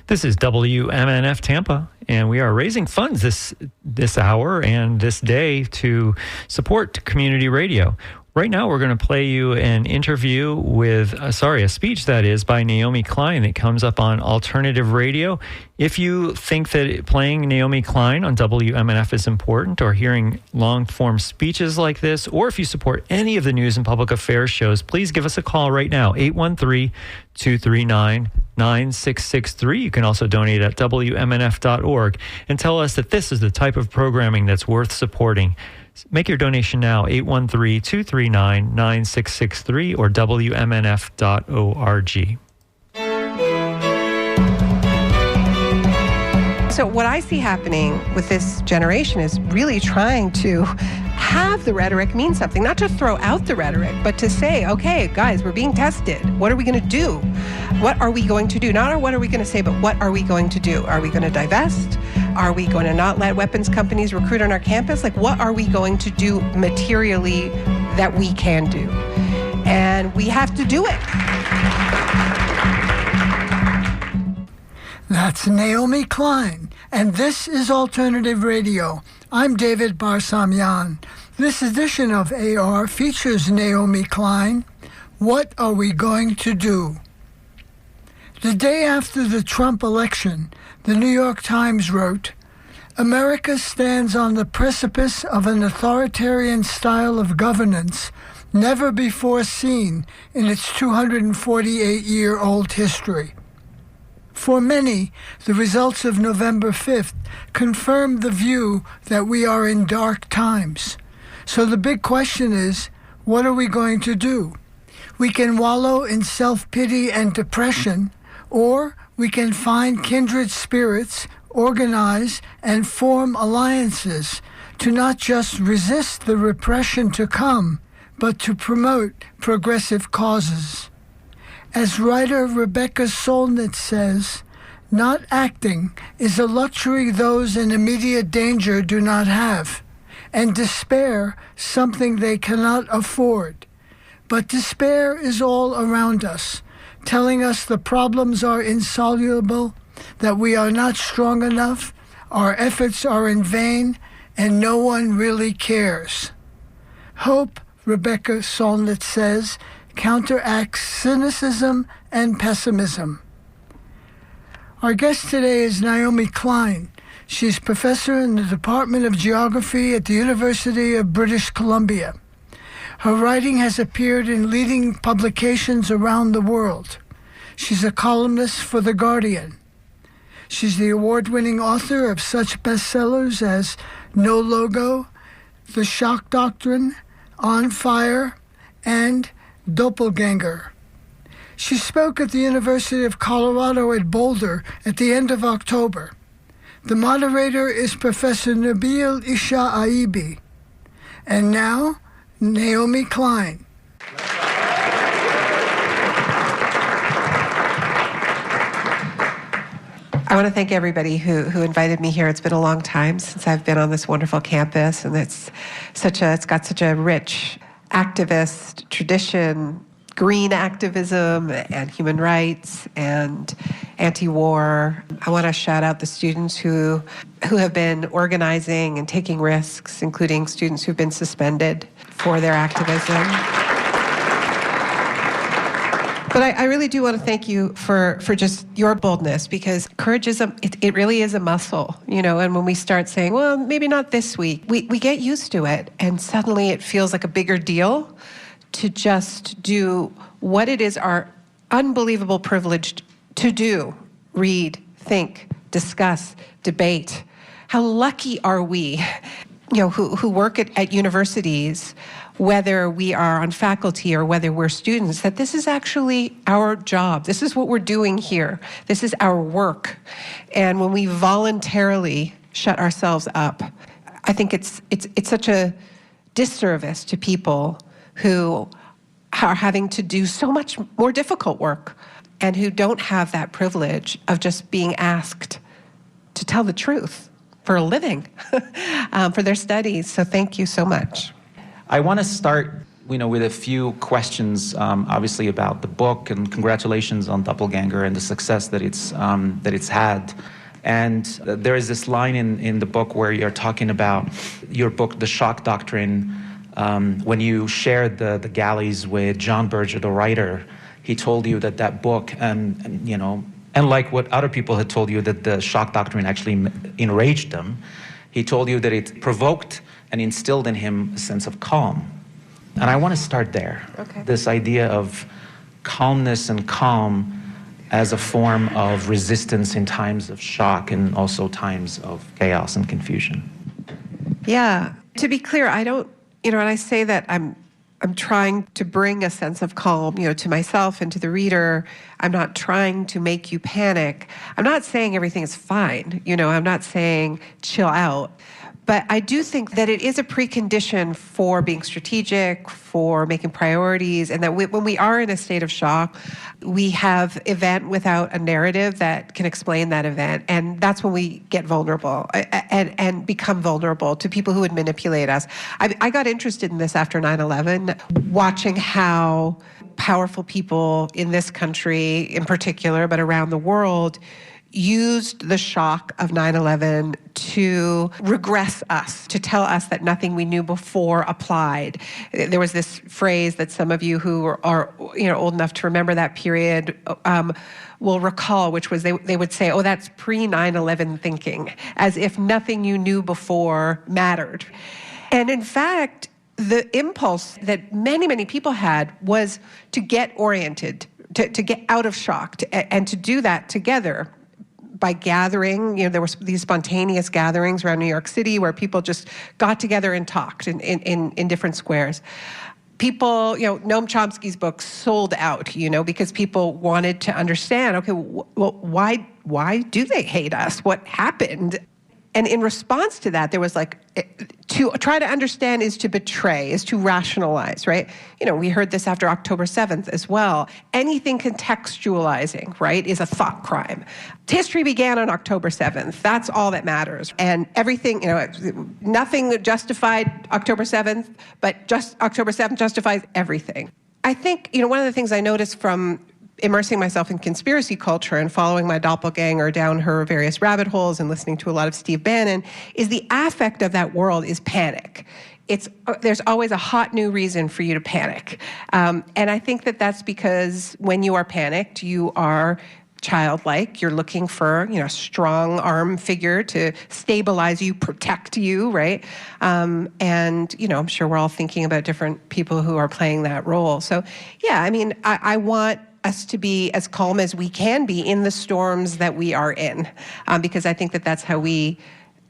This is WMNF Tampa, and we are raising funds this hour and this day to support community radio. Right now, we're going to play you an interview with, a speech that is by Naomi Klein that comes up on alternative radio. If you think that playing Naomi Klein on WMNF is important, or hearing long-form speeches like this, or if you support any of the news and public affairs shows, please give us a call right now, 813-239-9663. You can also donate at WMNF.org and tell us that this is the type of programming that's worth supporting. Make your donation now, 813-239-9663 or WMNF.org. So what I see happening with this generation is really trying to have the rhetoric mean something, not to throw out the rhetoric, but to say, okay, guys, we're being tested. What are we going to do? What are we going to do? Not what are we going to say, but what are we going to do? Are we going to divest? Are we going to not let weapons companies recruit on our campus? Like, what are we going to do materially that we can do? And we have to do it. That's Naomi Klein, and this is Alternative Radio. I'm David Barsamian. This edition of AR features Naomi Klein. What are we going to do? The day after the Trump election, the New York Times wrote, America stands on the precipice of an authoritarian style of governance never before seen in its 248-year-old history. For many, the results of November 5th confirmed the view that we are in dark times. So the big question is, what are we going to do? We can wallow in self-pity and depression, or we can find kindred spirits, organize, and form alliances to not just resist the repression to come, but to promote progressive causes. As writer Rebecca Solnit says, not acting is a luxury those in immediate danger do not have, and despair something they cannot afford. But despair is all around us, telling us the problems are insoluble, that we are not strong enough, our efforts are in vain, and no one really cares. Hope, Rebecca Solnit says, counteracts cynicism and pessimism. Our guest today is Naomi Klein. She's professor in the Department of Geography at the University of British Columbia. Her writing has appeared in leading publications around the world. She's a columnist for The Guardian. She's the award-winning author of such bestsellers as No Logo, The Shock Doctrine, On Fire, and Doppelganger. She spoke at the University of Colorado at Boulder at the end of October. The moderator is Professor Nabil Isha Aibi. And now, Naomi Klein. I want to thank everybody who invited me here. It's been a long time since I've been on this wonderful campus, and it's got such a rich activist tradition, green activism and human rights and anti-war. I want to shout out the students who have been organizing and taking risks, including students who've been suspended for their activism. But I really do want to thank you for just your boldness, because courage is it really is a muscle, and when we start saying, well, maybe not this week, we get used to it, and suddenly it feels like a bigger deal to just do what it is our unbelievable privilege to do: read, think, discuss, debate. How lucky are we, who work at universities, whether we are on faculty or whether we're students, that this is actually our job. This is what we're doing here. This is our work. And when we voluntarily shut ourselves up, I think it's such a disservice to people who are having to do so much more difficult work and who don't have that privilege of just being asked to tell the truth for a living, for their studies. So thank you so much. I want to start with a few questions, obviously about the book, and congratulations on Doppelganger and the success that it's had. And there is this line in the book where you're talking about your book, The Shock Doctrine, when you shared the galleys with John Berger, the writer. He told you that book, and like what other people had told you, that the shock doctrine actually enraged them, he told you that it provoked and instilled in him a sense of calm. And I want to start there. Okay. This idea of calmness and calm as a form of resistance in times of shock and also times of chaos and confusion. Yeah. To be clear, I don't, when I say that I'm trying to bring a sense of calm, to myself and to the reader. I'm not trying to make you panic. I'm not saying everything is fine. I'm not saying chill out. But I do think that it is a precondition for being strategic, for making priorities, and that when we are in a state of shock, we have event without a narrative that can explain that event. And that's when we get vulnerable and become vulnerable to people who would manipulate us. I got interested in this after 9/11, watching how powerful people in this country in particular, but around the world, used the shock of 9/11 to regress us, to tell us that nothing we knew before applied. There was this phrase that some of you who are old enough to remember that period will recall, which was they would say, oh, that's pre-9/11 thinking, as if nothing you knew before mattered. And in fact, the impulse that many, many people had was to get oriented, to get out of shock, and to do that together. By gathering, there were these spontaneous gatherings around New York City where people just got together and talked in different squares. People, Noam Chomsky's book sold out, because people wanted to understand, okay, well, why do they hate us? What happened? And in response to that, there was to try to understand is to betray, is to rationalize, right? We heard this after October 7th as well. Anything contextualizing, right, is a thought crime. History began on October 7th. That's all that matters. And everything, nothing justified October 7th, but just October 7th justifies everything. I think, one of the things I noticed from immersing myself in conspiracy culture and following my doppelganger down her various rabbit holes and listening to a lot of Steve Bannon is the affect of that world is panic. There's always a hot new reason for you to panic. And I think that that's because when you are panicked, you are childlike. You're looking for, a strong arm figure to stabilize you, protect you, right? And, I'm sure we're all thinking about different people who are playing that role. So, yeah, I want us to be as calm as we can be in the storms that we are in, because I think that that's how we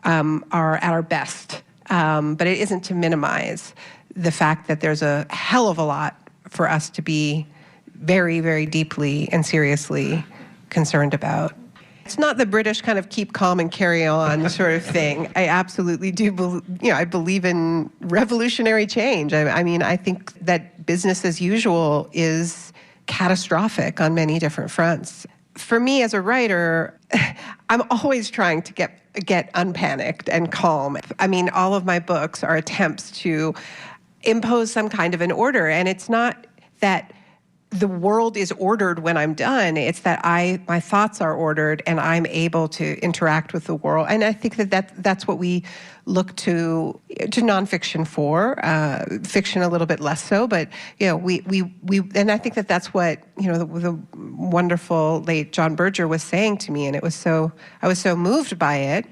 are at our best. But it isn't to minimize the fact that there's a hell of a lot for us to be very, very deeply and seriously concerned about. It's not the British kind of keep calm and carry on sort of thing. I absolutely do I believe in revolutionary change. I think that business as usual is catastrophic on many different fronts. For me as a writer, I'm always trying to get unpanicked and calm. All of my books are attempts to impose some kind of an order, and it's not that the world is ordered when I'm done. It's that my thoughts are ordered and I'm able to interact with the world. And I think that's what we look to nonfiction for. Fiction a little bit less so, but we and I think that's what the wonderful late John Berger was saying to me, and I was so moved by it.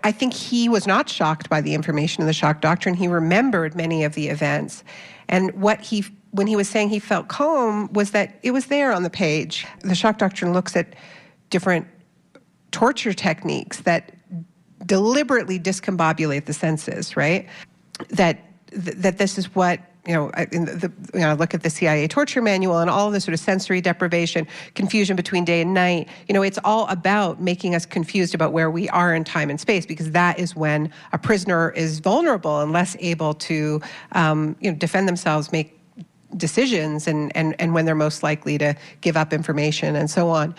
I think he was not shocked by the information in the shock doctrine. He remembered many of the events, and when he was saying he felt calm was that it was there on the page. The shock doctrine looks at different torture techniques that deliberately discombobulate the senses, right? That this is what, I look at the CIA torture manual and all of the sort of sensory deprivation, confusion between day and night. It's all about making us confused about where we are in time and space, because that is when a prisoner is vulnerable and less able to, defend themselves, make decisions, and when they're most likely to give up information and so on.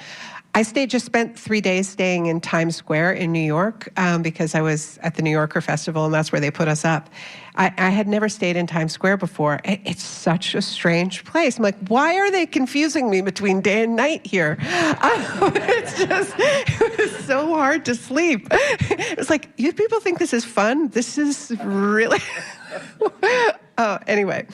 I spent 3 days staying in Times Square in New York because I was at the New Yorker Festival, and that's where they put us up. I had never stayed in Times Square before. It's such a strange place. I'm like, why are they confusing me between day and night here? It was so hard to sleep. It's like, you people think this is fun? This is really... Oh, anyway.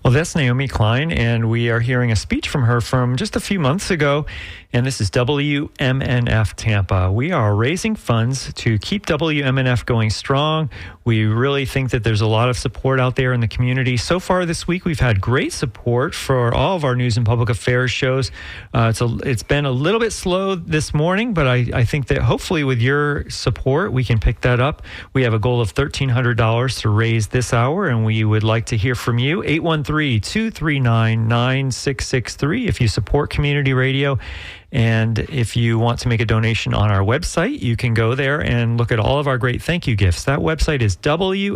Well, that's Naomi Klein, and we are hearing a speech from her from just a few months ago, and this is WMNF Tampa. We are raising funds to keep WMNF going strong. We really think that there's a lot of support out there in the community. So far this week, we've had great support for all of our news and public affairs shows. It's been a little bit slow this morning, but I think that hopefully with your support, we can pick that up. We have a goal of $1,300 to raise this hour, and we would like to hear from you. 813-239-9663 if you support community radio. And if you want to make a donation on our website, you can go there and look at all of our great thank you gifts. That website is WMNF.org.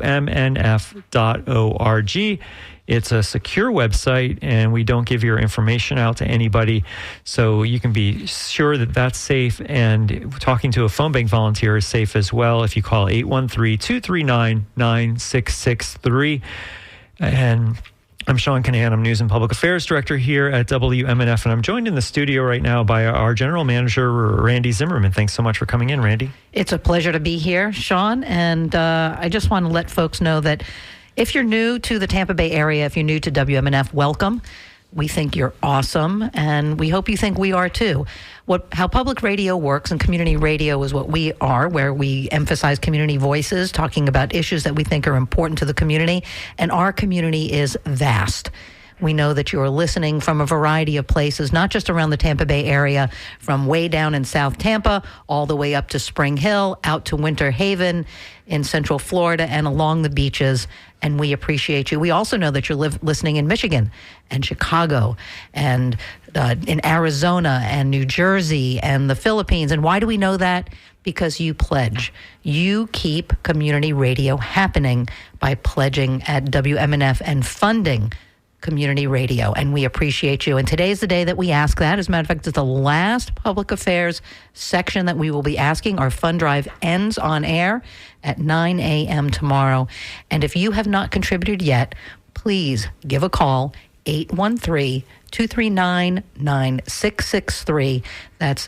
It's a secure website, and we don't give your information out to anybody. So you can be sure that that's safe. And talking to a phone bank volunteer is safe as well if you call 813-239-9663. And I'm Sean Canan. I'm News and Public Affairs Director here at WMNF, and I'm joined in the studio right now by our General Manager, Randy Zimmerman. Thanks so much for coming in, Randy. It's a pleasure to be here, Sean, and I just want to let folks know that if you're new to the Tampa Bay area, if you're new to WMNF, welcome. We think you're awesome, and we hope you think we are too. How public radio works, and community radio is what we are, where we emphasize community voices, talking about issues that we think are important to the community, and our community is vast. We know that you're listening from a variety of places, not just around the Tampa Bay area, from way down in South Tampa, all the way up to Spring Hill, out to Winter Haven, in Central Florida, and along the beaches, and we appreciate you. We also know that you're listening in Michigan and Chicago and in Arizona and New Jersey and the Philippines. And why do we know that? Because you pledge. You keep community radio happening by pledging at WMNF and funding community radio, and we appreciate you. And today's the day that we ask that. As a matter of fact, it's the last public affairs section that we will be asking. Our fund drive ends on air at 9 a.m. tomorrow. And if you have not contributed yet, please give a call, 813-239-9663. That's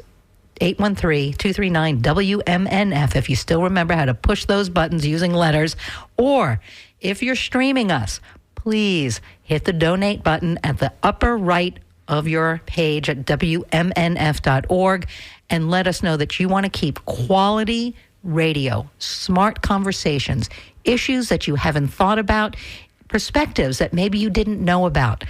813-239-WMNF, if you still remember how to push those buttons using letters. Or if you're streaming us, please hit the donate button at the upper right of your page at WMNF.org and let us know that you want to keep quality radio, smart conversations, issues that you haven't thought about, perspectives that maybe you didn't know about.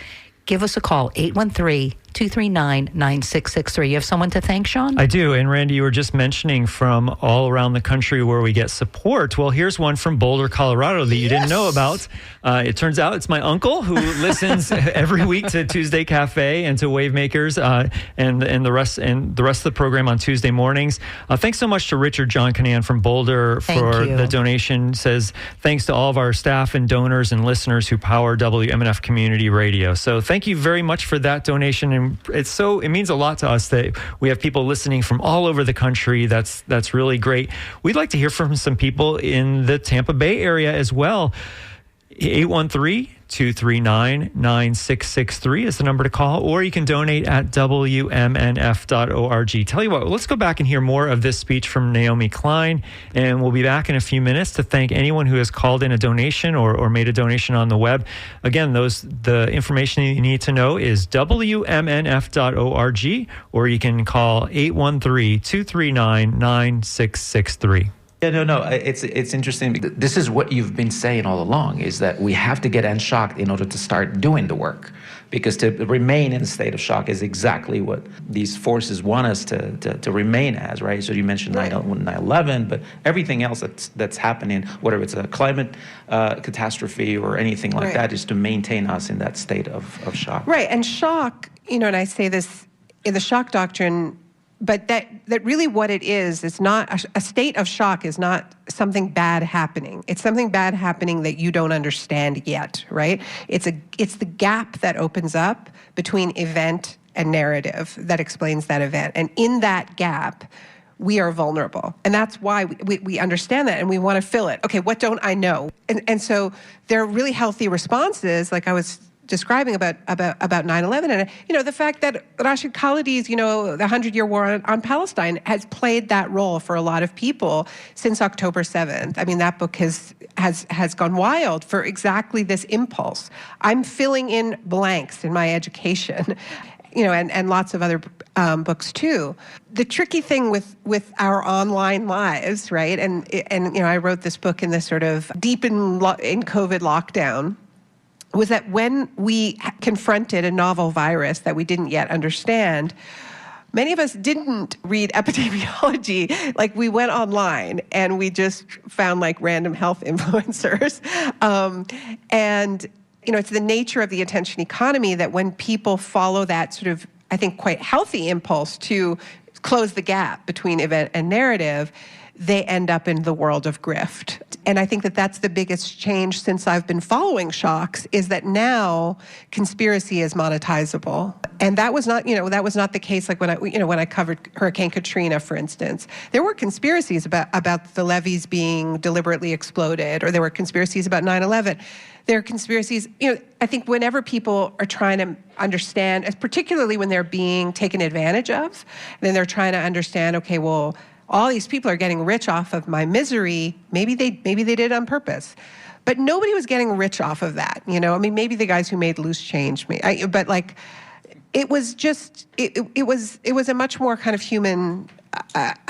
Give us a call, 813-239-9663. You have someone to thank, Sean? I do. And Randy, you were just mentioning from all around the country where we get support. Well, here's one from Boulder, Colorado that you didn't know about. It turns out it's my uncle who listens every week to Tuesday Cafe and to Wavemakers and the rest of the program on Tuesday mornings. Thanks so much to Richard John Canan from Boulder for the donation. Says thanks to all of our staff and donors and listeners who power WMNF Community Radio. So thank you very much for that donation, and it means a lot to us that we have people listening from all over the country. That's really great. We'd like to hear from some people in the Tampa Bay area as well. 813-239-9663 is the number to call, or you can donate at WMNF.org. Tell you what, let's go back and hear more of this speech from Naomi Klein, and we'll be back in a few minutes to thank anyone who has called in a donation or made a donation on the web. Again, the information you need to know is WMNF.org, or you can call 813-239-9663. Yeah, no. It's interesting. This is what you've been saying all along, is that we have to get unshocked in order to start doing the work. Because to remain in a state of shock is exactly what these forces want us to remain as, right? So you mentioned 9/11, but everything else that's happening, whether it's a climate catastrophe or anything like that, is to maintain us in that state of shock. Right, and shock, and I say this in the shock doctrine, but that really what it is, it's not a state of shock is not something bad happening. It's something bad happening that you don't understand yet, right? It's the gap that opens up between event and narrative that explains that event. And in that gap, we are vulnerable. And that's why we understand that and we want to fill it. Okay, what don't I know? And so there are really healthy responses, like I was describing about 9/11. And, the fact that Rashid Khaledi's, the 100-Year War on Palestine has played that role for a lot of people since October 7th. I mean, that book has gone wild for exactly this impulse. I'm filling in blanks in my education. And lots of other books too. The tricky thing with our online lives, right? And I wrote this book in this sort of deep in COVID lockdown, was that when we confronted a novel virus that we didn't yet understand, many of us didn't read epidemiology. Like, we went online and we just found like random health influencers. It's the nature of the attention economy that when people follow that sort of, I think, quite healthy impulse to close the gap between event and narrative, they end up in the world of grift. And I think that that's the biggest change since I've been following shocks, is that now conspiracy is monetizable. And that was not the case like when I covered Hurricane Katrina, for instance. There were conspiracies about the levees being deliberately exploded, or there were conspiracies about 9/11. There are conspiracies, I think whenever people are trying to understand, particularly when they're being taken advantage of, then they're trying to understand, okay, well, all these people are getting rich off of my misery. Maybe they did it on purpose. But nobody was getting rich off of that, I mean, maybe the guys who made loose change, but like, it was just, it was a much more kind of human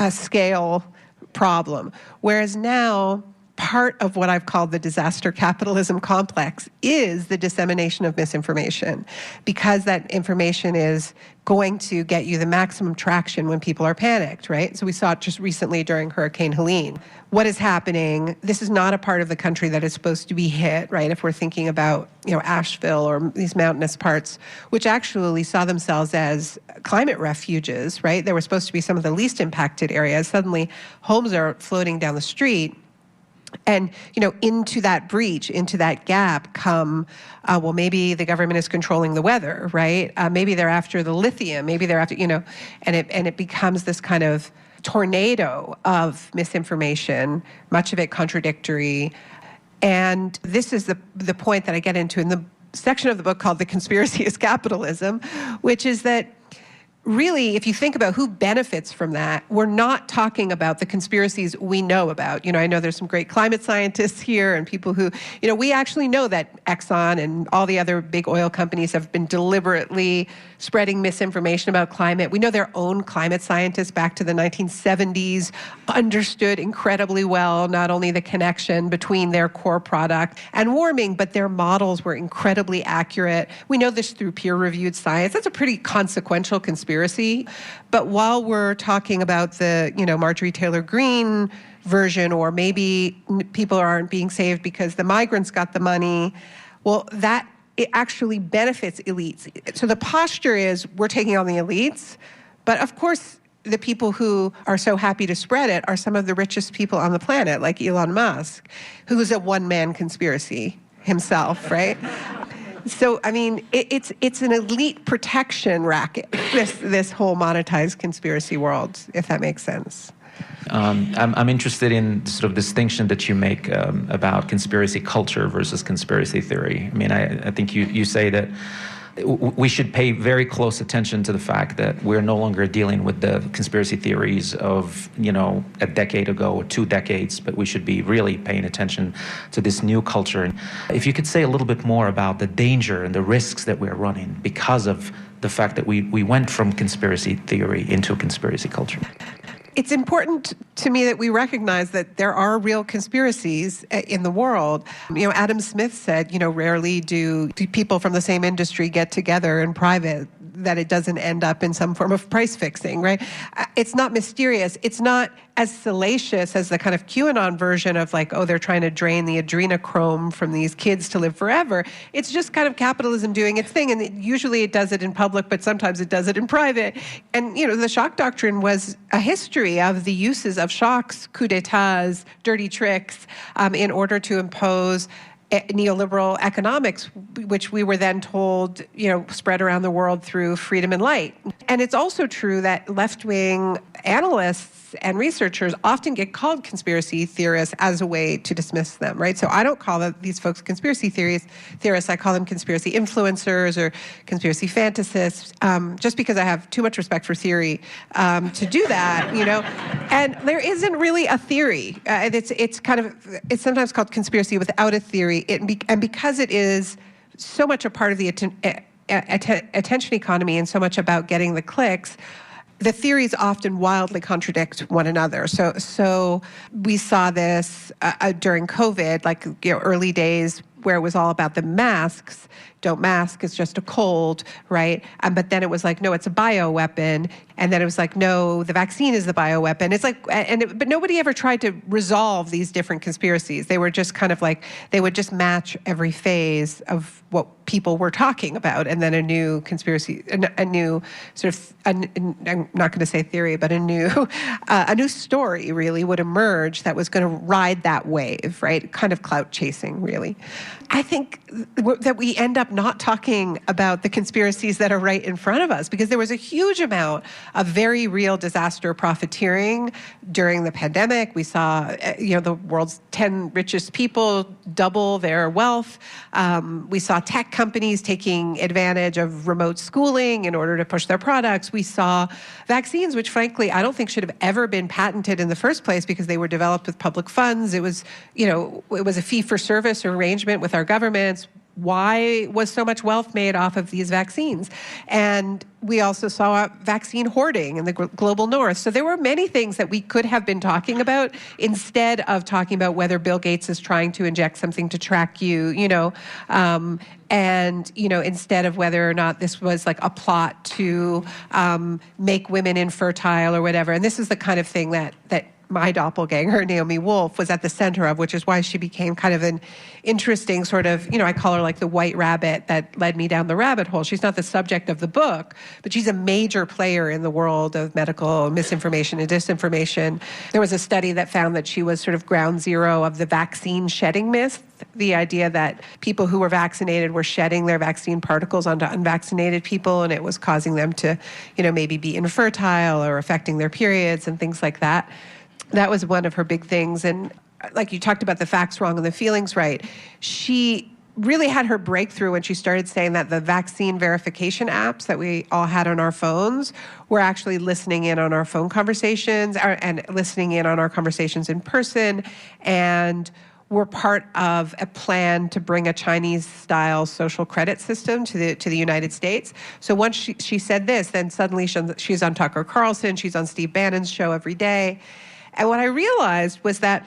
scale problem. Whereas now, part of what I've called the disaster capitalism complex is the dissemination of misinformation, because that information is going to get you the maximum traction when people are panicked, right? So we saw it just recently during Hurricane Helene. What is happening? This is not a part of the country that is supposed to be hit, right? If we're thinking about, Asheville or these mountainous parts, which actually saw themselves as climate refuges, right? They were supposed to be some of the least impacted areas. Suddenly, homes are floating down the street. And, into that breach, into that gap come, maybe the government is controlling the weather, right? Maybe they're after the lithium, maybe they're after, and it becomes this kind of tornado of misinformation, much of it contradictory. And this is the point that I get into in the section of the book called The Conspiracy is Capitalism, which is that really, if you think about who benefits from that, we're not talking about the conspiracies we know about. I know there's some great climate scientists here and people who, we actually know that Exxon and all the other big oil companies have been deliberately spreading misinformation about climate. We know their own climate scientists back to the 1970s understood incredibly well not only the connection between their core product and warming, but their models were incredibly accurate. We know this through peer-reviewed science. That's a pretty consequential conspiracy. But while we're talking about the, Marjorie Taylor Greene version, or maybe people aren't being saved because the migrants got the money, well, that it actually benefits elites. So the posture is we're taking on the elites, but of course the people who are so happy to spread it are some of the richest people on the planet, like Elon Musk, who's a one-man conspiracy himself, right? So, I mean, it's an elite protection racket, this whole monetized conspiracy world, if that makes sense. I'm interested in the sort of distinction that you make about conspiracy culture versus conspiracy theory. I mean, I think you say that we should pay very close attention to the fact that we're no longer dealing with the conspiracy theories of, a decade ago or 2 decades, but we should be really paying attention to this new culture. And if you could say a little bit more about the danger and the risks that we're running because of the fact that we went from conspiracy theory into conspiracy culture. It's important to me that we recognize that there are real conspiracies in the world. Adam Smith said, rarely do people from the same industry get together in private, that it doesn't end up in some form of price fixing, right? It's not mysterious. It's not as salacious as the kind of QAnon version of like, they're trying to drain the adrenochrome from these kids to live forever. It's just kind of capitalism doing its thing. And usually it does it in public, but sometimes it does it in private. And, the shock doctrine was a history of the uses of shocks, coups d'etats, dirty tricks, in order to impose neoliberal economics, which we were then told, spread around the world through freedom and light. And it's also true that left-wing analysts and researchers often get called conspiracy theorists as a way to dismiss them, right? So I don't call these folks conspiracy theorists. I call them conspiracy influencers or conspiracy fantasists, just because I have too much respect for theory to do that, And there isn't really a theory. It's sometimes called conspiracy without a theory, and because it is so much a part of the attention economy and so much about getting the clicks, the theories often wildly contradict one another. So we saw this during COVID, early days where it was all about the masks. Don't mask, it's just a cold, right? But then it was like, no, it's a bioweapon. And then it was like, no, the vaccine is the bioweapon. It's like, but nobody ever tried to resolve these different conspiracies. They were just kind of like, they would just match every phase of what people were talking about. And then a new conspiracy, a new sort of, I'm not going to say theory, but a new story really would emerge that was going to ride that wave, right? Kind of clout chasing, really. I think that we end up not talking about the conspiracies that are right in front of us, because there was a huge amount of very real disaster profiteering during the pandemic. We saw, the world's 10 richest people double their wealth. We saw tech companies taking advantage of remote schooling in order to push their products. We saw vaccines, which frankly, I don't think should have ever been patented in the first place because they were developed with public funds. It was, it was a fee-for-service arrangement with our governments. Why was so much wealth made off of these vaccines? And we also saw vaccine hoarding in the global north. So there were many things that we could have been talking about instead of talking about whether Bill Gates is trying to inject something to track you, instead of whether or not this was like a plot to make women infertile or whatever. And this is the kind of thing that my doppelganger, Naomi Wolf, was at the center of, which is why she became kind of an interesting sort of, I call her like the white rabbit that led me down the rabbit hole. She's not the subject of the book, but she's a major player in the world of medical misinformation and disinformation. There was a study that found that she was sort of ground zero of the vaccine shedding myth, the idea that people who were vaccinated were shedding their vaccine particles onto unvaccinated people, and it was causing them to, maybe be infertile or affecting their periods and things like that. That was one of her big things. And like you talked about the facts wrong and the feelings right, she really had her breakthrough when she started saying that the vaccine verification apps that we all had on our phones were actually listening in on our phone conversations and listening in on our conversations in person, and were part of a plan to bring a Chinese-style social credit system to the United States. So once she said this, then suddenly she's on Tucker Carlson, she's on Steve Bannon's show every day. And what I realized was that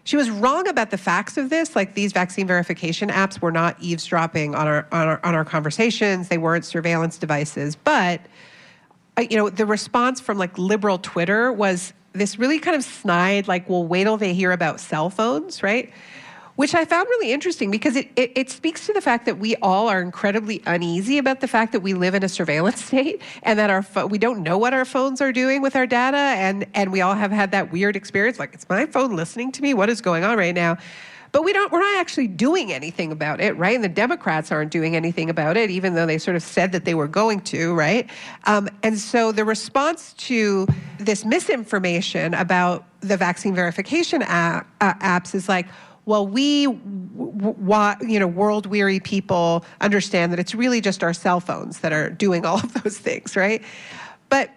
she was wrong about the facts of this. Like, these vaccine verification apps were not eavesdropping on our conversations. They weren't surveillance devices. But, the response from like liberal Twitter was this really kind of snide, like, well, wait till they hear about cell phones, right? Which I found really interesting because it speaks to the fact that we all are incredibly uneasy about the fact that we live in a surveillance state and that we don't know what our phones are doing with our data, and we all have had that weird experience, like, it's my phone listening to me? What is going on right now? But we're not actually doing anything about it, right? And the Democrats aren't doing anything about it, even though they sort of said that they were going to, right? And so the response to this misinformation about the vaccine verification apps is like, well, we, world-weary people understand that it's really just our cell phones that are doing all of those things, right? But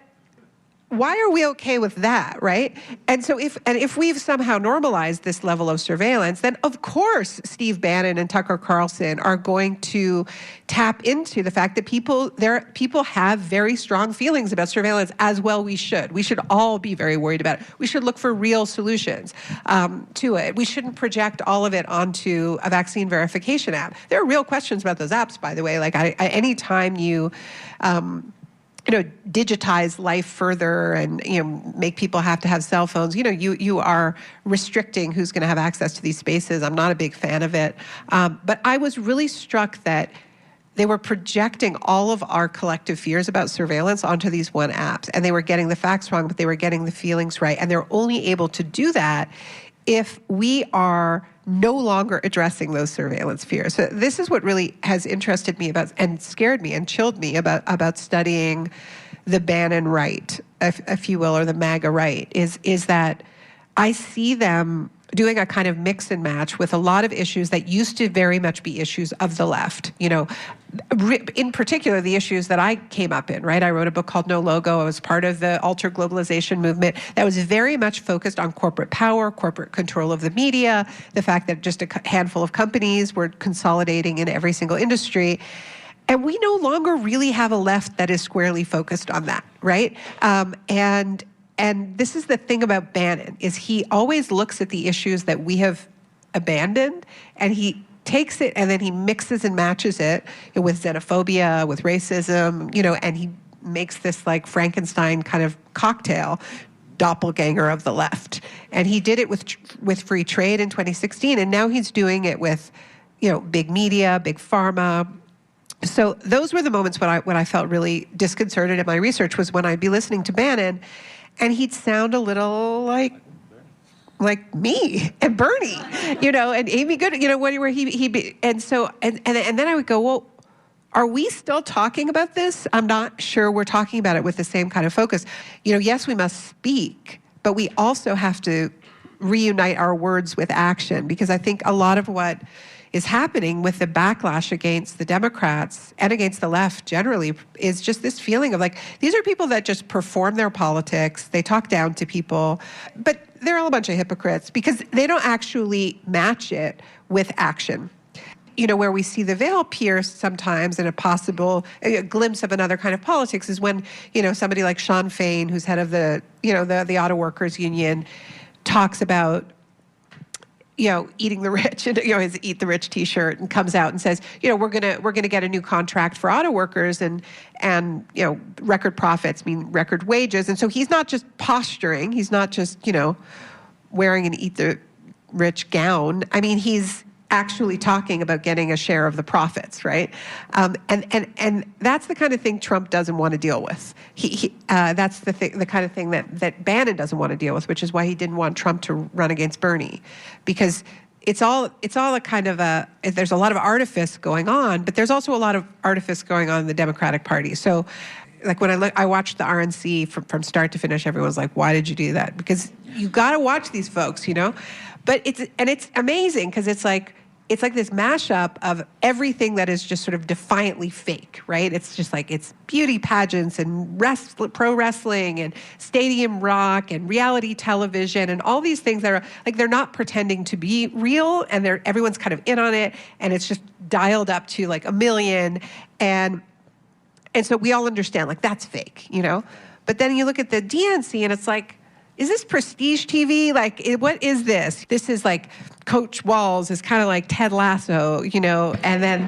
why are we okay with that, right? And so if we've somehow normalized this level of surveillance, then of course Steve Bannon and Tucker Carlson are going to tap into the fact that people have very strong feelings about surveillance, as well we should. We should all be very worried about it. We should look for real solutions to it. We shouldn't project all of it onto a vaccine verification app. There are real questions about those apps, by the way. Like, any time you digitize life further and, make people have to have cell phones, you are restricting who's going to have access to these spaces. I'm not a big fan of it. But I was really struck that they were projecting all of our collective fears about surveillance onto these one apps, and they were getting the facts wrong, but they were getting the feelings right. And they're only able to do that if we are no longer addressing those surveillance fears. So this is what really has interested me about and scared me and chilled me about studying the Bannon right, if you will, or the MAGA right, is that I see them doing a kind of mix and match with a lot of issues that used to very much be issues of the left. In particular, the issues that I came up in, right? I wrote a book called No Logo. I was part of the Alter Globalization movement that was very much focused on corporate power, corporate control of the media, the fact that just a handful of companies were consolidating in every single industry. And we no longer really have a left that is squarely focused on that, right? And this is the thing about Bannon, is he always looks at the issues that we have abandoned, and he takes it and then he mixes and matches it with xenophobia, with racism, and he makes this like Frankenstein kind of cocktail, doppelganger of the left. And he did it with free trade in 2016, and now he's doing it with, big media, big pharma. So those were the moments when I felt really disconcerted in my research, was when I'd be listening to Bannon, and he'd sound a little like me and Bernie, and Amy Good, where he be, and then I would go, well, are we still talking about this? I'm not sure we're talking about it with the same kind of focus. Yes, we must speak, but we also have to reunite our words with action, because I think a lot of what is happening with the backlash against the Democrats and against the left generally is just this feeling of like, these are people that just perform their politics, they talk down to people, but they're all a bunch of hypocrites because they don't actually match it with action. Where we see the veil pierced sometimes in a possible glimpse of another kind of politics is when, somebody like Sean Fain, who's head of the Auto Workers Union, talks about eating the rich, and his Eat the Rich T-shirt, and comes out and says, we're gonna get a new contract for auto workers, and record profits mean record wages, and so he's not just posturing, he's not just wearing an Eat the Rich gown. I mean, he's actually talking about getting a share of the profits, right? And that's the kind of thing Trump doesn't want to deal with. That's the kind of thing that Bannon doesn't want to deal with, which is why he didn't want Trump to run against Bernie, because it's all a kind of there's a lot of artifice going on, but there's also a lot of artifice going on in the Democratic Party. So, like when I watched the RNC from start to finish, everyone's like, "Why did you do that?" Because you got to watch these folks, But it's amazing because it's like this mashup of everything that is just sort of defiantly fake, right? It's just like, it's beauty pageants and pro wrestling and stadium rock and reality television and all these things that are like, they're not pretending to be real, and everyone's kind of in on it, and it's just dialed up to like 1 million, and so we all understand like that's fake, But then you look at the DNC and it's like, is this prestige TV? Like, what is this? This is like Coach Walls is kind of like Ted Lasso, and then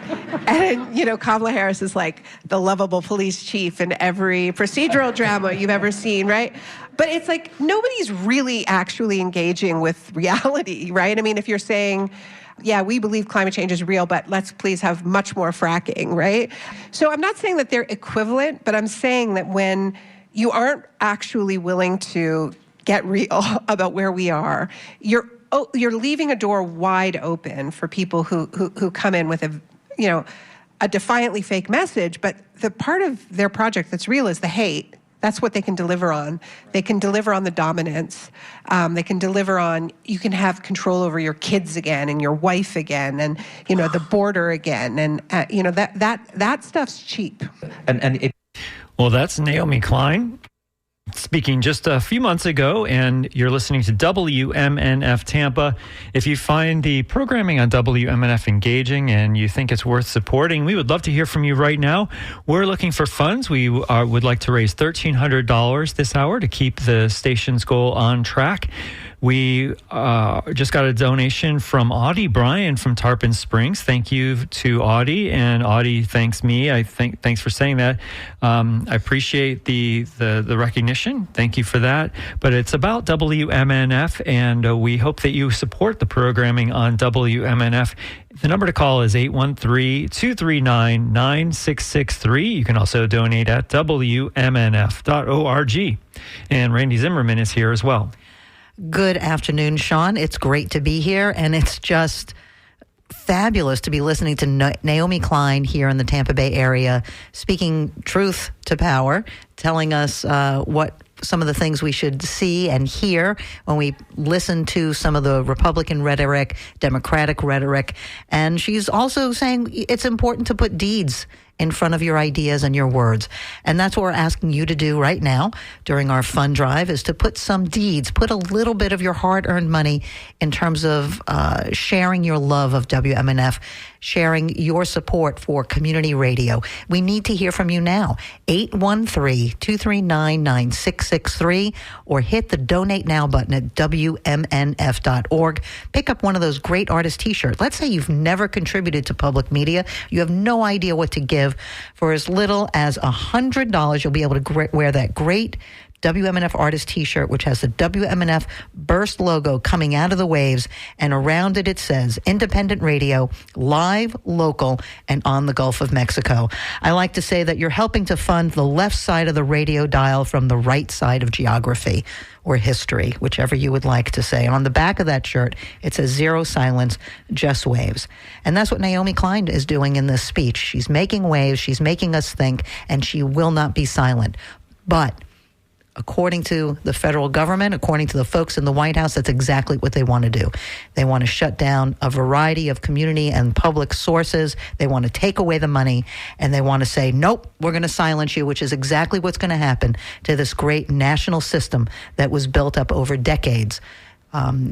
Kamala Harris is like the lovable police chief in every procedural drama you've ever seen, right? But it's like nobody's really actually engaging with reality, right? I mean, if you're saying, yeah, we believe climate change is real, but let's please have much more fracking, right? So I'm not saying that they're equivalent, but I'm saying that when you aren't actually willing to get real about where we are, you're leaving a door wide open for people who come in with a defiantly fake message, but the part of their project that's real is the hate. That's what they can deliver on. They can deliver on the dominance. They can deliver on, you can have control over your kids again and your wife again and, the border again. And, that stuff's cheap. Well, that's Naomi Klein speaking just a few months ago, and you're listening to WMNF Tampa. If you find the programming on WMNF engaging and you think it's worth supporting, we would love to hear from you right now. We're looking for funds. We would like to raise $1,300 this hour to keep the station's goal on track. We just got a donation from Audie Bryan from Tarpon Springs. Thank you to Audie, and Audie thanks me. Thanks for saying that. I appreciate the recognition. Thank you for that. But it's about WMNF, and we hope that you support the programming on WMNF. The number to call is 813-239-9663. You can also donate at WMNF.org. And Randy Zimmerman is here as well. Good afternoon, Sean. It's great to be here, and it's just fabulous to be listening to Naomi Klein here in the Tampa Bay area, speaking truth to power, telling us what some of the things we should see and hear when we listen to some of the Republican rhetoric, Democratic rhetoric. And she's also saying it's important to put deeds in front of your ideas and your words. And that's what we're asking you to do right now during our fund drive, is to put some deeds, put a little bit of your hard-earned money in terms of sharing your love of WMNF, sharing your support for community radio. We need to hear from you now. 813-239-9663, or hit the Donate Now button at WMNF.org. Pick up one of those great artist t-shirts. Let's say you've never contributed to public media. You have no idea what to give. For as little as $100, you'll be able to wear that great WMNF artist t-shirt, which has the WMNF burst logo coming out of the waves, and around it says independent radio, live, local, and on the Gulf of Mexico. I like to say that you're helping to fund the left side of the radio dial from the right side of geography or history, whichever you would like to say. And on the back of that shirt, it says zero silence, just waves. And that's what Naomi Klein is doing in this speech. She's making waves, she's making us think, and she will not be silent. But according to the federal government, according to the folks in the White House, that's exactly what they want to do. They want to shut down a variety of community and public sources. They want to take away the money, and they want to say, nope, we're going to silence you, which is exactly what's going to happen to this great national system that was built up over decades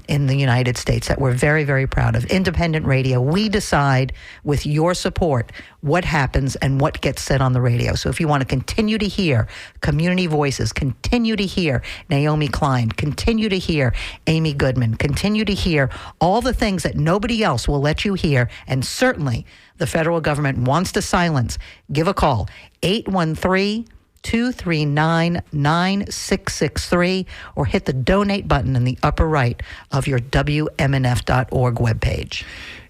in the United States that we're very, very proud of. Independent radio. We decide with your support what happens and what gets said on the radio. So if you want to continue to hear community voices, continue to hear Naomi Klein, continue to hear Amy Goodman, continue to hear all the things that nobody else will let you hear, and certainly the federal government wants to silence, give a call, 813-239-9663, or hit the donate button in the upper right of your WMNF.org webpage.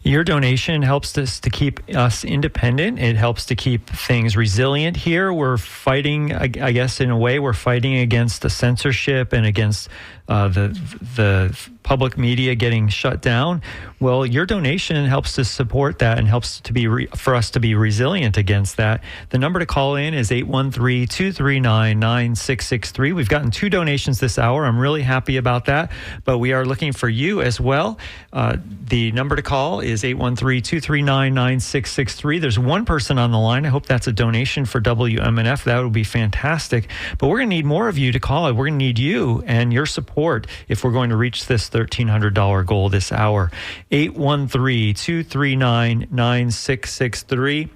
Your donation helps us to keep us independent. It helps to keep things resilient here. We're fighting, I guess, in a way, we're fighting against the censorship and against the public media getting shut down. Well, your donation helps to support that and helps to be for us to be resilient against that. The number to call in is 813-239-9663. We've gotten 2 donations this hour. I'm really happy about that, but we are looking for you as well. The number to call is 813-239-9663. There's one person on the line. I hope that's a donation for WMNF. That would be fantastic. But we're going to need more of you to call it. We're going to need you and your support if we're going to reach this $1,300 goal this hour. 813-239-9663.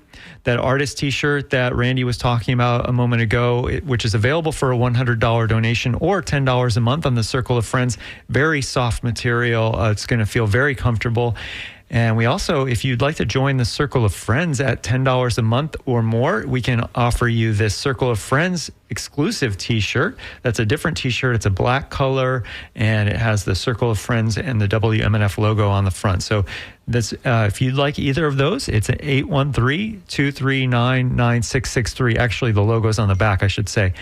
That artist t-shirt that Randy was talking about a moment ago, which is available for a $100 donation or $10 a month on the Circle of Friends. Very soft material. It's going to feel very comfortable. And we also, if you'd like to join the Circle of Friends at $10 a month or more, we can offer you this Circle of Friends exclusive t-shirt. That's a different t-shirt. It's a black color, and it has the Circle of Friends and the WMNF logo on the front. So that's, if you'd like either of those, it's at 813-239-9663. Actually, the logo's on the back, I should say.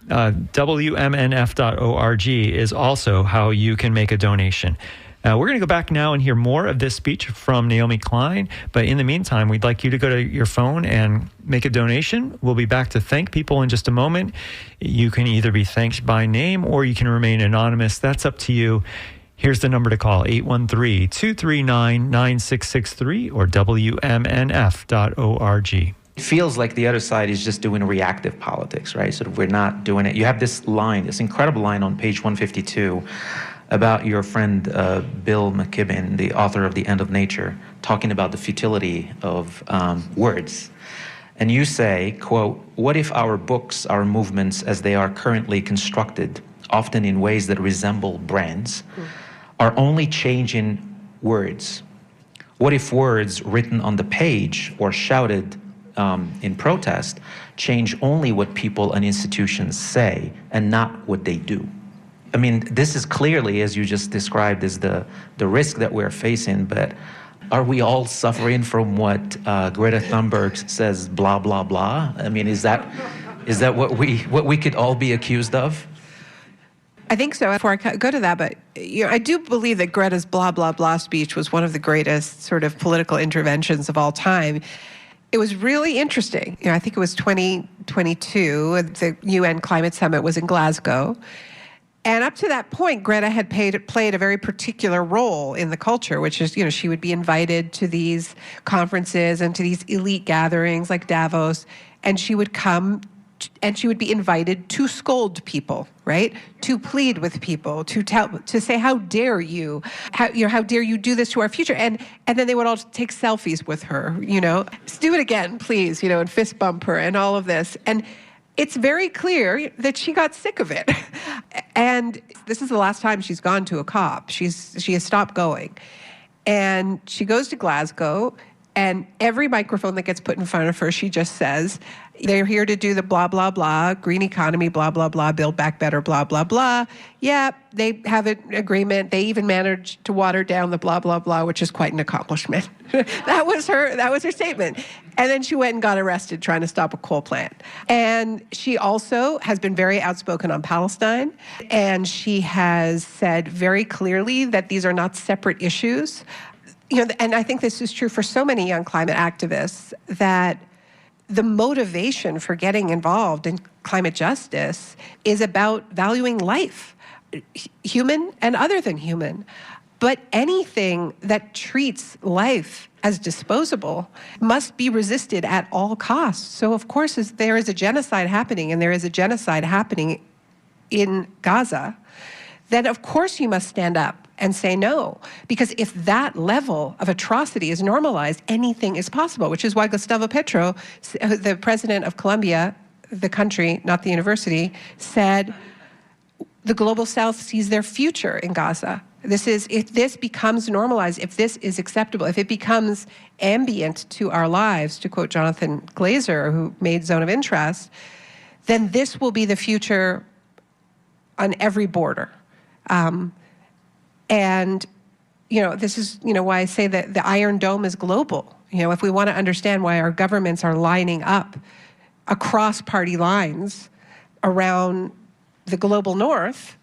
WMNF.org is also how you can make a donation. We're going to go back now and hear more of this speech from Naomi Klein. But in the meantime, we'd like you to go to your phone and make a donation. We'll be back to thank people in just a moment. You can either be thanked by name or you can remain anonymous. That's up to you. Here's the number to call, 813-239-9663 or WMNF.org. It feels like the other side is just doing reactive politics, right? Sort of we're not doing it. You have this line, this incredible line on page 152 about your friend Bill McKibben, the author of The End of Nature, talking about the futility of words. And you say, quote, "What if our books, our movements as they are currently constructed, often in ways that resemble brands, are only changing words? What if words written on the page or shouted in protest change only what people and institutions say and not what they do?" I mean, this is clearly, as you just described, is the risk that we're facing, but are we all suffering from what Greta Thunberg says, blah, blah, blah? I mean, is that what we could all be accused of? I think so. Before I go to that, but I do believe that Greta's blah, blah, blah speech was one of the greatest sort of political interventions of all time. It was really interesting. I think it was 2022. The UN Climate Summit was in Glasgow. And up to that point, Greta had played a very particular role in the culture, which is, she would be invited to these conferences and to these elite gatherings like Davos, and she would come and she would be invited to scold people, right? To plead with people, to say, how dare you? How dare you do this to our future? And then they would all take selfies with her, do it again, please, and fist bump her and all of this. And it's very clear that she got sick of it. And this is the last time she's gone to a COP. She has stopped going. And she goes to Glasgow, and every microphone that gets put in front of her, she just says, they're here to do the blah, blah, blah, green economy, blah, blah, blah, build back better, blah, blah, blah. Yeah, they have an agreement. They even managed to water down the blah, blah, blah, which is quite an accomplishment. That was her statement. And then she went and got arrested trying to stop a coal plant. And she also has been very outspoken on Palestine. And she has said very clearly that these are not separate issues. And I think this is true for so many young climate activists, that the motivation for getting involved in climate justice is about valuing life, human and other than human. But anything that treats life as disposable must be resisted at all costs. So, of course, there is a genocide happening, and there is a genocide happening in Gaza, then of course you must stand up and say no. Because if that level of atrocity is normalized, anything is possible, which is why Gustavo Petro, the president of Colombia, the country, not the university, said the global south sees their future in Gaza. If this becomes normalized, if this is acceptable, if it becomes ambient to our lives, to quote Jonathan Glazer, who made Zone of Interest, then this will be the future on every border. And this is, why I say that the Iron Dome is global. If we want to understand why our governments are lining up across party lines around the global north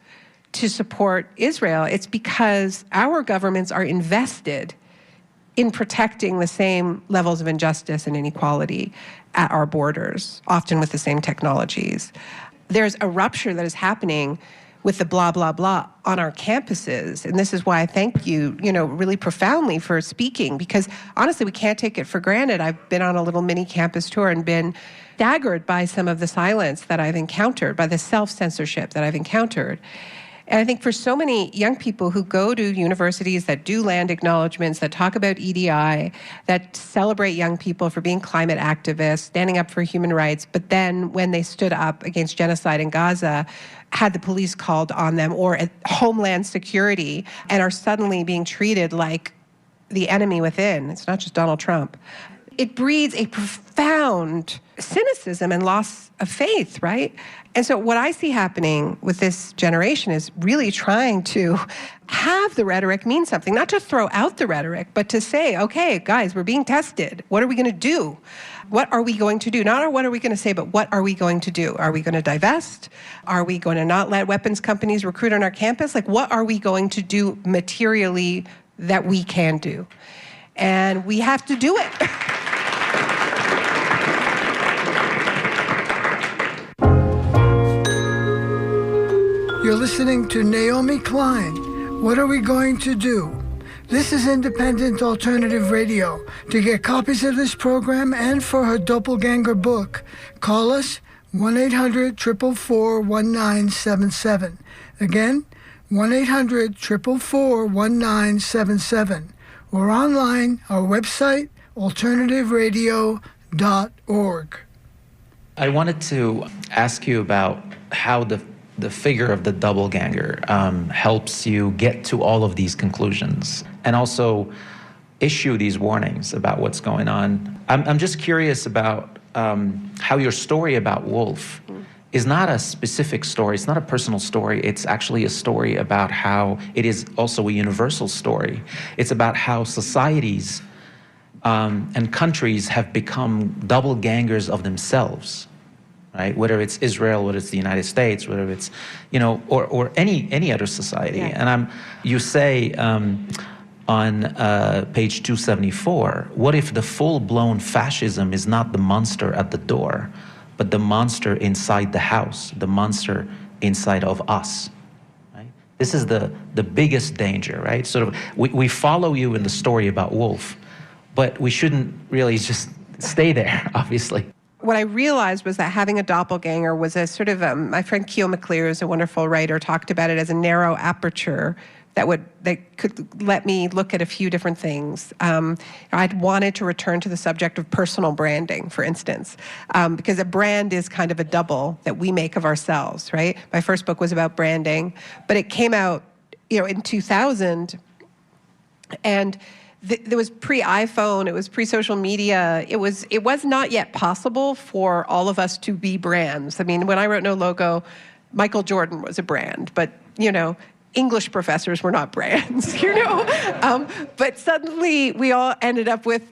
to support Israel, it's because our governments are invested in protecting the same levels of injustice and inequality at our borders, often with the same technologies. There's a rupture that is happening with the blah, blah, blah on our campuses. And this is why I thank you, really profoundly for speaking, because honestly, we can't take it for granted. I've been on a little mini campus tour and been staggered by some of the silence that I've encountered, by the self-censorship that I've encountered. And I think for so many young people who go to universities that do land acknowledgements, that talk about EDI, that celebrate young people for being climate activists, standing up for human rights, but then when they stood up against genocide in Gaza, had the police called on them, or at Homeland Security, and are suddenly being treated like the enemy within. It's not just Donald Trump. It breeds a profound cynicism and loss of faith, right? And so what I see happening with this generation is really trying to have the rhetoric mean something, not to throw out the rhetoric, but to say, okay, guys, we're being tested. What are we going to do? What are we going to do? Not what are we going to say, but what are we going to do? Are we going to divest? Are we going to not let weapons companies recruit on our campus? What are we going to do materially that we can do? And we have to do it. You're listening to Naomi Klein. What are we going to do? This is Independent Alternative Radio. To get copies of this program and for her Doppelganger book, call us 1-800-444-1977. Again, 1-800-444-1977. Or online, our website, alternativeradio.org. I wanted to ask you about how the figure of the doppelganger helps you get to all of these conclusions and also issue these warnings about what's going on. I'm just curious about how your story about Wolf is not a specific story. It's not a personal story. It's actually a story about how it is also a universal story. It's about how societies and countries have become doppelgangers of themselves. right? Whether it's Israel, whether it's the United States, whether it's, or any other society. Yeah. And you say on page 274, what if the full-blown fascism is not the monster at the door, but the monster inside the house, the monster inside of us? Right? This is the biggest danger, right? Sort of, we follow you in the story about Wolf, but we shouldn't really just stay there, obviously. What I realized was that having a doppelganger was a sort of, my friend Keel McClear, who's a wonderful writer, talked about it as a narrow aperture that could let me look at a few different things. I'd wanted to return to the subject of personal branding, for instance, because a brand is kind of a double that we make of ourselves, right? My first book was about branding, but it came out, in 2000, and there was pre-iPhone, it was pre-social media. It was not yet possible for all of us to be brands. I mean, when I wrote No Logo, Michael Jordan was a brand, but English professors were not brands, But suddenly we all ended up with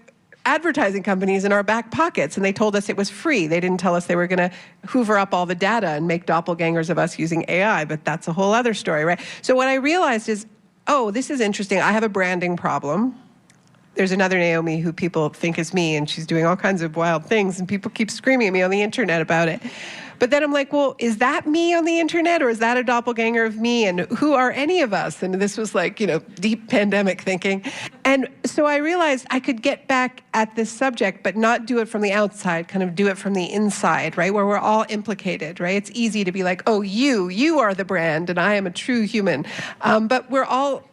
advertising companies in our back pockets, and they told us it was free. They didn't tell us they were going to hoover up all the data and make doppelgangers of us using AI, but that's a whole other story, right? So what I realized is, this is interesting. I have a branding problem. There's another Naomi who people think is me, and she's doing all kinds of wild things, and people keep screaming at me on the internet about it. But then I'm like, well, is that me on the internet, or is that a doppelganger of me? And who are any of us? And this was like, deep pandemic thinking. And so I realized I could get back at this subject, but not do it from the outside, kind of do it from the inside, right? Where we're all implicated, right? It's easy to be like, oh, you are the brand, and I am a true human. But we're all,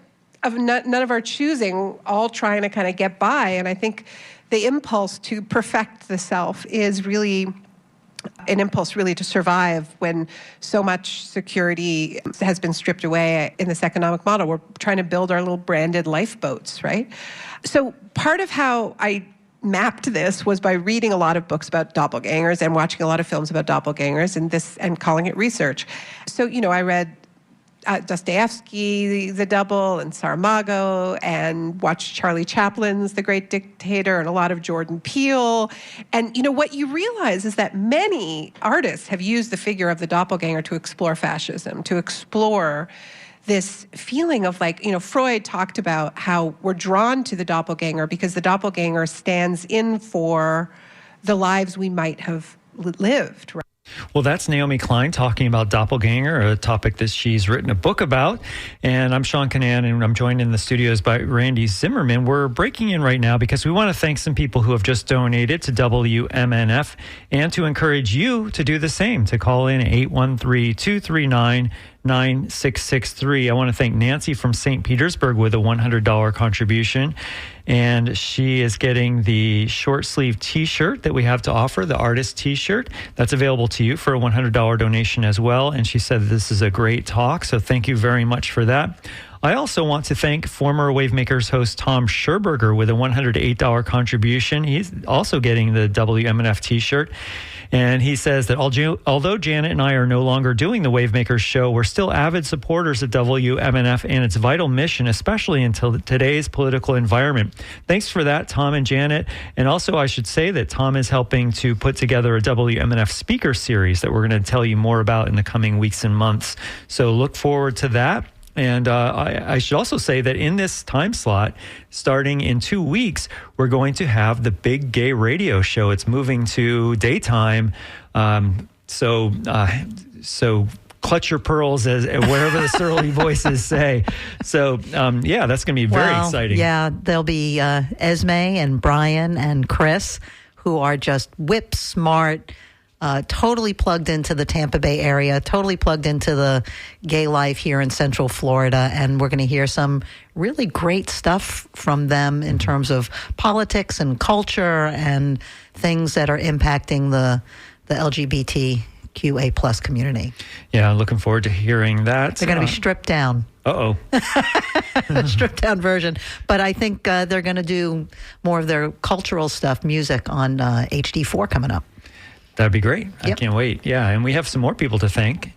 of none of our choosing, all trying to kind of get by. And I think the impulse to perfect the self is really an impulse really to survive when so much security has been stripped away in this economic model. We're trying to build our little branded lifeboats, right? So part of how I mapped this was by reading a lot of books about doppelgangers and watching a lot of films about doppelgangers and calling it research. So, I read Dostoevsky, The Double, and Saramago, and watched Charlie Chaplin's The Great Dictator, and a lot of Jordan Peele. And, what you realize is that many artists have used the figure of the doppelganger to explore fascism, to explore this feeling of Freud talked about how we're drawn to the doppelganger because the doppelganger stands in for the lives we might have lived, right? Well, that's Naomi Klein talking about doppelganger, a topic that she's written a book about. And I'm Sean Canan, and I'm joined in the studios by Randy Zimmerman. We're breaking in right now because we want to thank some people who have just donated to WMNF and to encourage you to do the same, to call in 813-239-9663. I want to thank Nancy from St. Petersburg with a $100 contribution. And she is getting the short sleeve T-shirt that we have to offer, the artist T-shirt. That's available to you for a $100 donation as well. And she said this is a great talk, so thank you very much for that. I also want to thank former Wavemakers host Tom Scherberger with a $108 contribution. He's also getting the WMNF T-shirt. And he says that although Janet and I are no longer doing the Wavemakers show, we're still avid supporters of WMNF and its vital mission, especially until today's political environment. Thanks for that, Tom and Janet. And also, I should say that Tom is helping to put together a WMNF speaker series that we're going to tell you more about in the coming weeks and months. So look forward to that. And I should also say that in this time slot, starting in 2 weeks, we're going to have the big gay radio show. It's moving to daytime. So clutch your pearls, as wherever the surly voices say. So, that's going to be very exciting. Yeah, there'll be Esme and Brian and Chris, who are just whip smart, totally plugged into the Tampa Bay area, totally plugged into the gay life here in Central Florida. And we're going to hear some really great stuff from them in terms of politics and culture and things that are impacting the LGBTQA plus community. Yeah, looking forward to hearing that. They're going to be stripped down. Stripped down version. But I think they're going to do more of their cultural stuff, music on HD4 coming up. That'd be great. Yep. I can't wait. Yeah, and we have some more people to thank.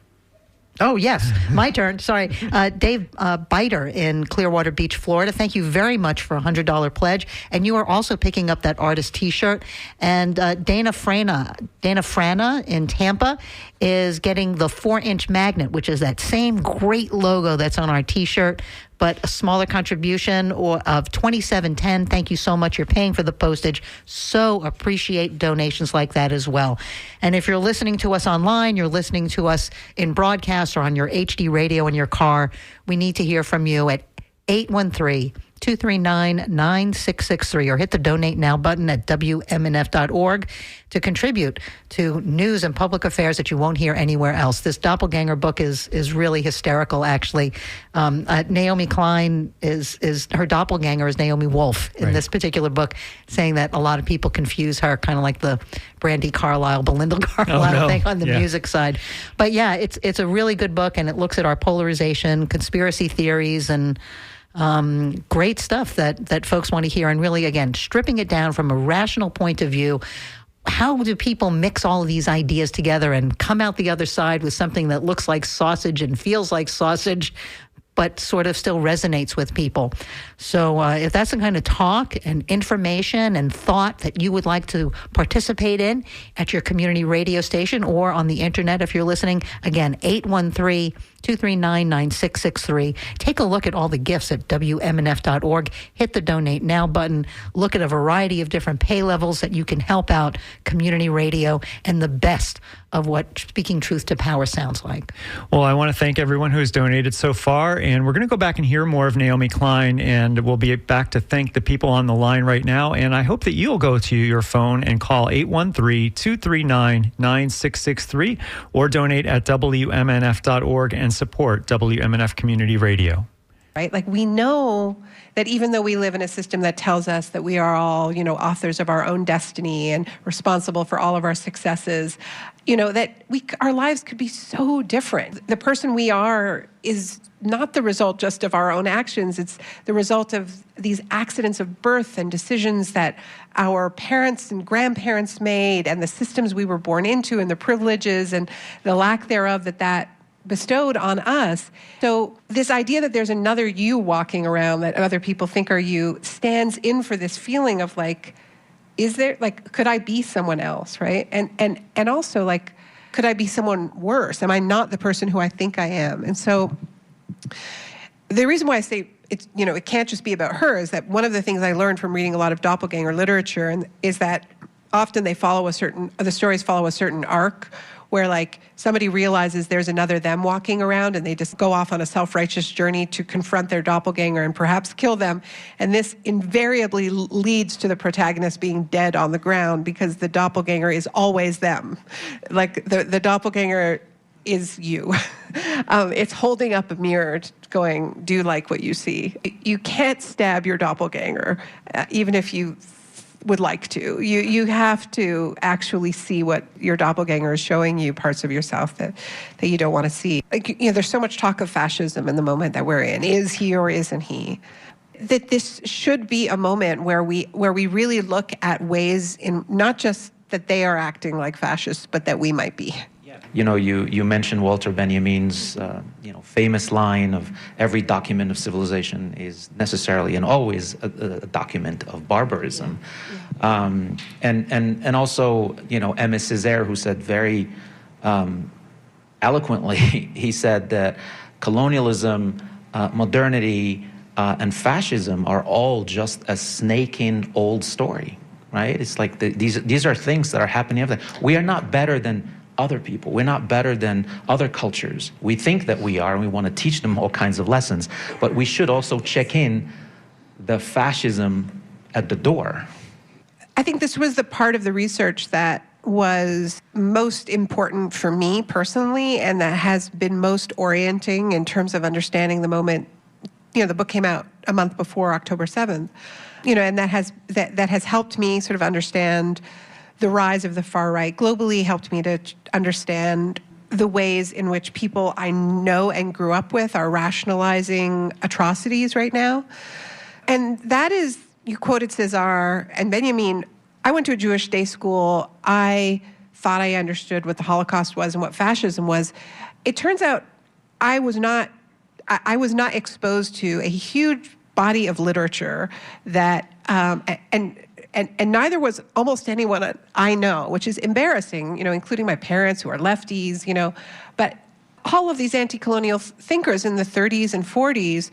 Oh, yes. My turn. Sorry. Dave Biter in Clearwater Beach, Florida. Thank you very much for a $100 pledge. And you are also picking up that artist T-shirt. And Dana Frana in Tampa is getting the 4-inch magnet, which is that same great logo that's on our T-shirt, but a smaller contribution of $27.10. Thank you so much. You're paying for the postage. So appreciate donations like that as well. And if you're listening to us online, you're listening to us in broadcast or on your HD radio in your car, we need to hear from you at 813-239-9663 or hit the Donate Now button at WMNF.org to contribute to news and public affairs that you won't hear anywhere else. This doppelganger book is really hysterical, actually. Naomi Klein is her doppelganger is Naomi Wolf in this particular book, saying that a lot of people confuse her, kind of like the Brandi Carlile, Belinda Carlisle thing on the music side. But yeah, it's a really good book, and it looks at our polarization, conspiracy theories, and great stuff that folks want to hear, and really, again, stripping it down from a rational point of view. How do people mix all of these ideas together and come out the other side with something that looks like sausage and feels like sausage, but sort of still resonates with people? So if that's the kind of talk and information and thought that you would like to participate in at your community radio station or on the internet, if you're listening, again, 813-239-9663. Take a look at all the gifts at WMNF.org. Hit the Donate Now button. Look at a variety of different pay levels that you can help out community radio and the best of what Speaking Truth to Power sounds like. Well, I want to thank everyone who's donated so far, and we're going to go back and hear more of Naomi Klein, and we'll be back to thank the people on the line right now. And I hope that you'll go to your phone and call 813-239-9663 or donate at WMNF.org and support WMNF Community Radio. Right? Like, we know that even though we live in a system that tells us that we are all, authors of our own destiny and responsible for all of our successes, that our lives could be so different. The person we are is not the result just of our own actions. It's the result of these accidents of birth and decisions that our parents and grandparents made, and the systems we were born into, and the privileges and the lack thereof that bestowed on us. So this idea that there's another you walking around that other people think are you stands in for this feeling of could I be someone else, right? And also, could I be someone worse? Am I not the person who I think I am? And so the reason why I say it can't just be about her is that one of the things I learned from reading a lot of doppelganger literature is that often the stories follow a certain arc, where somebody realizes there's another them walking around, and they just go off on a self-righteous journey to confront their doppelganger and perhaps kill them. And this invariably leads to the protagonist being dead on the ground, because the doppelganger is always them. The doppelganger is you. It's holding up a mirror going, do you like what you see? You can't stab your doppelganger, even if you would like to. You have to actually see what your doppelganger is showing you, parts of yourself that you don't want to see. There's so much talk of fascism in the moment that we're in. Is he or isn't he? That this should be a moment where we really look at ways in not just that they are acting like fascists, but that we might be. You mentioned Walter Benjamin's famous line of every document of civilization is necessarily and always a document of barbarism. And also, Aimé Césaire, who said very eloquently, he said that colonialism, modernity, and fascism are all just a snake-in old story, right? It's like these are things that are happening every day. We are not better than other people. We're not better than other cultures. We think that we are, and we want to teach them all kinds of lessons. But we should also check in the fascism at the door. I think this was the part of the research that was most important for me personally, and that has been most orienting in terms of understanding the moment. The book came out a month before October 7th, and that has helped me sort of understand the rise of the far right globally, helped me to understand the ways in which people I know and grew up with are rationalizing atrocities right now. And that is, you quoted César and Benjamin. I went to a Jewish day school. I thought I understood what the Holocaust was and what fascism was. It turns out I was not exposed to a huge body of literature that, and neither was almost anyone I know, which is embarrassing, including my parents who are lefties, but all of these anti-colonial thinkers in the 30s and 40s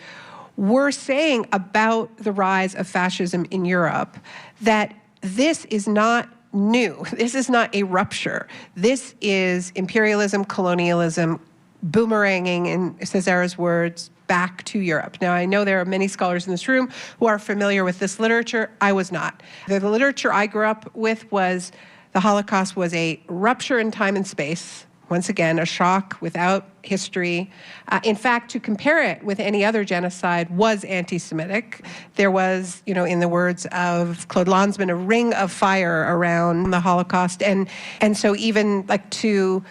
were saying about the rise of fascism in Europe that this is not new. This is not a rupture. This is imperialism, colonialism, boomeranging, in César's words, back to Europe. Now, I know there are many scholars in this room who are familiar with this literature. I was not. The literature I grew up with was the Holocaust was a rupture in time and space. Once again, a shock without history. In fact, to compare it with any other genocide was anti-Semitic. There was, in the words of Claude Lanzmann, a ring of fire around the Holocaust. And so even to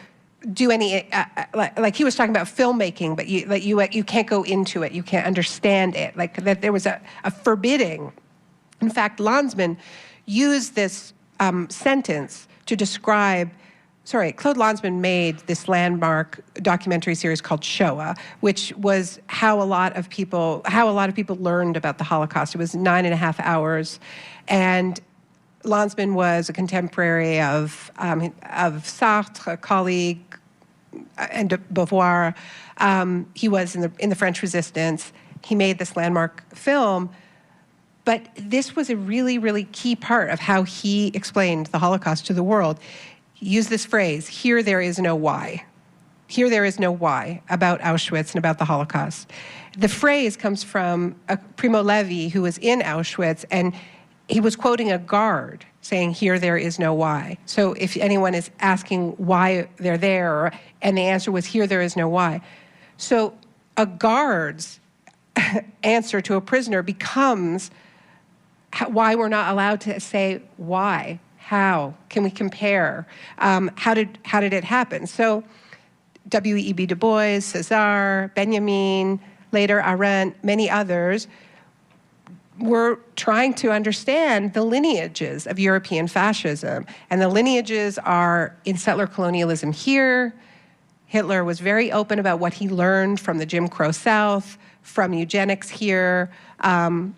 do any, like he was talking about filmmaking, but you can't go into it, you can't understand it. Like that there was a forbidding. In fact, Lanzmann used this sentence to describe. Claude Lanzmann made this landmark documentary series called Shoah, which was how a lot of people learned about the Holocaust. It was 9.5 hours, and Lanzmann was a contemporary of Sartre, a colleague, and de Beauvoir. He was in the French Resistance. He made this landmark film. But this was a really, really key part of how he explained the Holocaust to the world. He used this phrase, "Here there is no why." Here there is no why about Auschwitz and about the Holocaust. The phrase comes from Primo Levi, who was in Auschwitz, and he was quoting a guard saying, "Here there is no why." So if anyone is asking why they're there, and the answer was, "Here there is no why." So a guard's answer to a prisoner becomes why we're not allowed to say why, how, can we compare, how did it happen? So W.E.B. Du Bois, César, Benjamin, later Arendt, many others were trying to understand the lineages of European fascism. And the lineages are in settler colonialism here. Hitler was very open about what he learned from the Jim Crow South, from eugenics here. The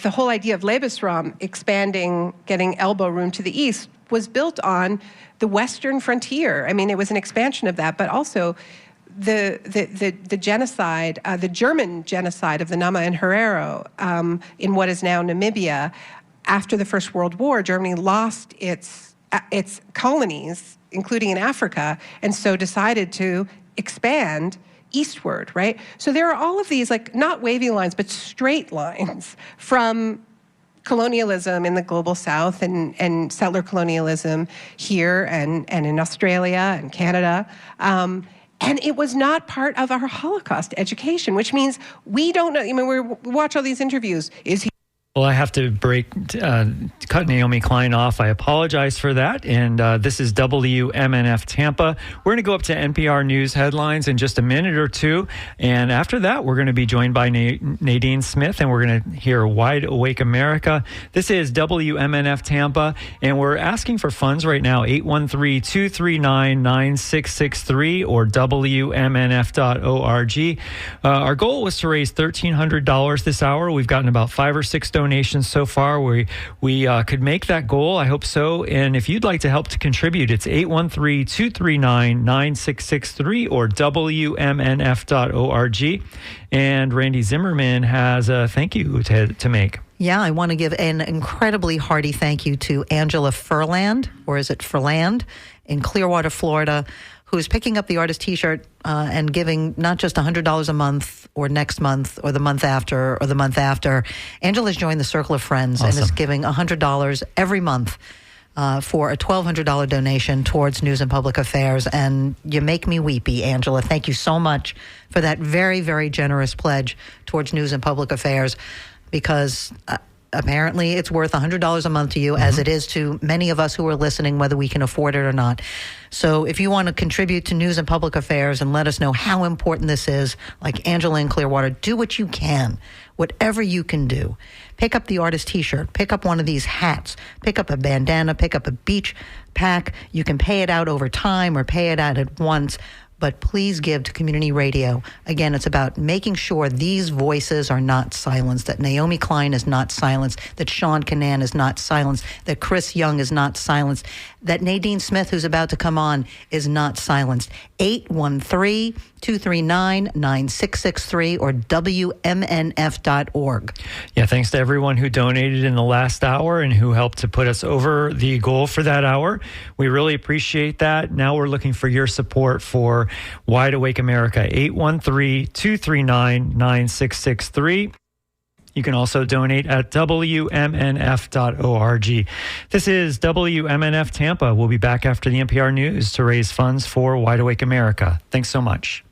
whole idea of Lebensraum expanding, getting elbow room to the east, was built on the western frontier. I mean, it was an expansion of that, but also the genocide, the German genocide of the Nama and Herero in what is now Namibia. After the First World War, Germany lost its colonies, including in Africa, and so decided to expand eastward, right? So there are all of these, not wavy lines, but straight lines from colonialism in the global south and settler colonialism here and in Australia and Canada. And it was not part of our Holocaust education, which means we don't know. I mean, we watch all these interviews. Is he? Well, I have to cut Naomi Klein off. I apologize for that. And this is WMNF Tampa. We're going to go up to NPR News headlines in just a minute or two. And after that, we're going to be joined by Nadine Smith, and we're going to hear Wide Awake America. This is WMNF Tampa, and we're asking for funds right now, 813-239-9663 or WMNF.org. Our goal was to raise $1,300 this hour. We've gotten about 5 or 6 donations so far. We could make that goal. I hope so. And if you'd like to help to contribute, it's 813-239-9663 or WMNF.org. And Randy Zimmerman has a thank you to make. Yeah, I want to give an incredibly hearty thank you to Angela Furland, or is it Furland, in Clearwater, Florida, who is picking up the artist T-shirt and giving not just $100 a month or next month or the month after or the month after. Angela's joined the Circle of Friends and is giving $100 every month for a $1,200 donation towards News and Public Affairs. And you make me weepy, Angela. Thank you so much for that very, very generous pledge towards News and Public Affairs, because apparently it's worth $100 a month to you, as it is to many of us who are listening, whether we can afford it or not. So if you want to contribute to News and Public Affairs and let us know how important this is, like Angela in Clearwater, do what you can, whatever you can do. Pick up the artist T-shirt, pick up one of these hats, pick up a bandana, pick up a beach pack. You can pay it out over time or pay it out at once. but please give to community radio. Again, it's about making sure these voices are not silenced, that Naomi Klein is not silenced, that Sean Canan is not silenced, that Chris Young is not silenced, that Nadine Smith, who's about to come on, is not silenced. 813-239-9663 or WMNF.org. Yeah, thanks to everyone who donated in the last hour and who helped to put us over the goal for that hour. We really appreciate that. Now we're looking for your support for Wide Awake America. 813-239-9663. You can also donate at WMNF.org. This is WMNF Tampa. We'll be back after the NPR News to raise funds for Wide Awake America. Thanks so much.